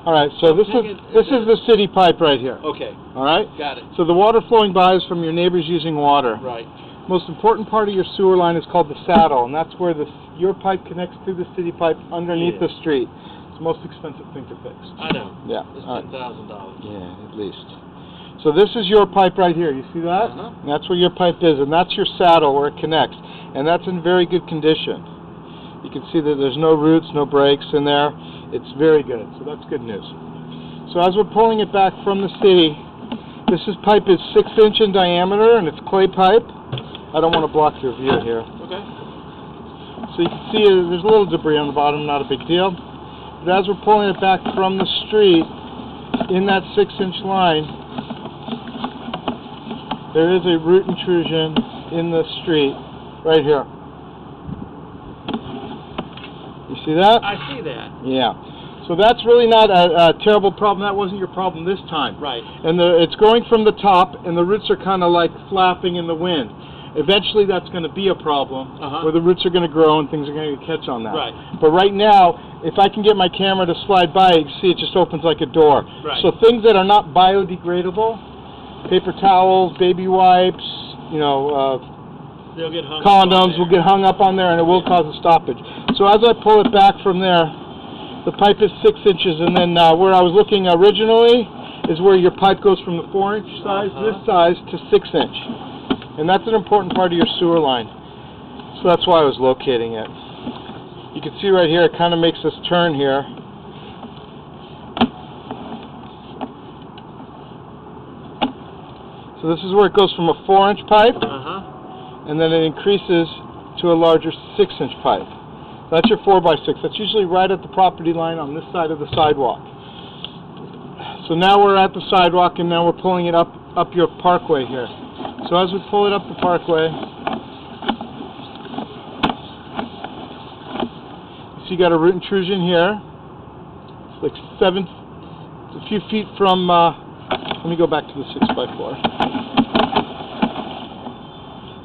All right, so this is the city pipe right here. Okay. All right? Got it. So the water flowing by is from your neighbors using water. Right. Most important part of your sewer line is called the saddle, and that's where your pipe connects to the city pipe underneath the street. It's the most expensive thing to fix. I know. Yeah. It's $10,000. Yeah, at least. So this is your pipe right here. You see that? And that's where your pipe is, and that's your saddle where it connects, and that's in very good condition. You can see that there's no roots, no breaks in there. It's very good, so that's good news. So as we're pulling it back from the city, pipe is 6 inch in diameter, and it's clay pipe. I don't want to block your view here. Okay. So you can see there's a little debris on the bottom, not a big deal. But as we're pulling it back from the street, in that 6 inch line, there is a root intrusion in the street, right here. You see that? I see that. Yeah. So that's really not a terrible problem. That wasn't your problem this time. Right. And it's going from the top, and the roots are kind of like flapping in the wind. Eventually that's going to be a problem, where the roots are going to grow and things are going to catch on that. Right. But right now, if I can get my camera to slide by, you can see it just opens like a door. Right. So things that are not biodegradable, paper towels, baby wipes, they'll get hung condoms will get hung up on there, and it will cause a stoppage. So as I pull it back from there, the pipe is 6 inches, and then where I was looking originally is where your pipe goes from the 4 inch size, this size, to 6 inch. And that's an important part of your sewer line. So that's why I was locating it. You can see right here, it kind of makes this turn here. So this is where it goes from a 4 inch pipe, and then it increases to a larger 6 inch pipe. That's your 4x6. That's usually right at the property line on this side of the sidewalk. So now we're at the sidewalk, and now we're pulling it up your parkway here. So as we pull it up the parkway, you see you got a root intrusion here. It's like a few feet from, let me go back to the 6x4.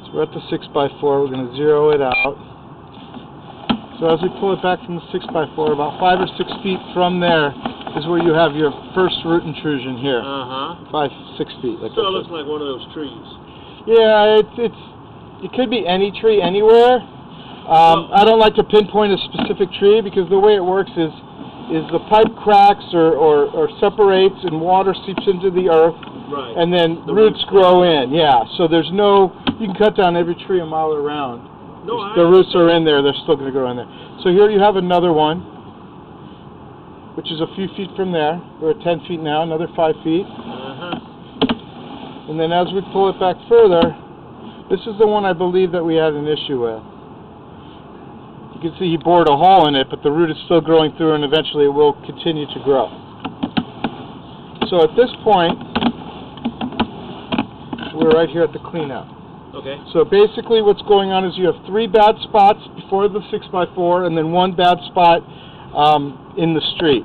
So we're at the 6x4, we're going to zero it out. So as we pull it back from the 6x4, about 5 or 6 feet from there is where you have your first root intrusion here. 5, 6 feet. Like so it looks like one of those trees. Yeah, it could be any tree anywhere. I don't like to pinpoint a specific tree because the way it works is the pipe cracks or separates and water seeps into the earth, and then the roots grow in. Yeah, so you can cut down every tree a mile around. The roots are in there, they're still going to grow in there. So here you have another one, which is a few feet from there. We're at 10 feet now, another 5 feet. And then as we pull it back further, this is the one I believe that we had an issue with. You can see he bored a hole in it, but the root is still growing through, and eventually it will continue to grow. So at this point, we're right here at the cleanout. Okay. So basically what's going on is you have 3 bad spots before the 6x4, and then 1 bad spot in the street.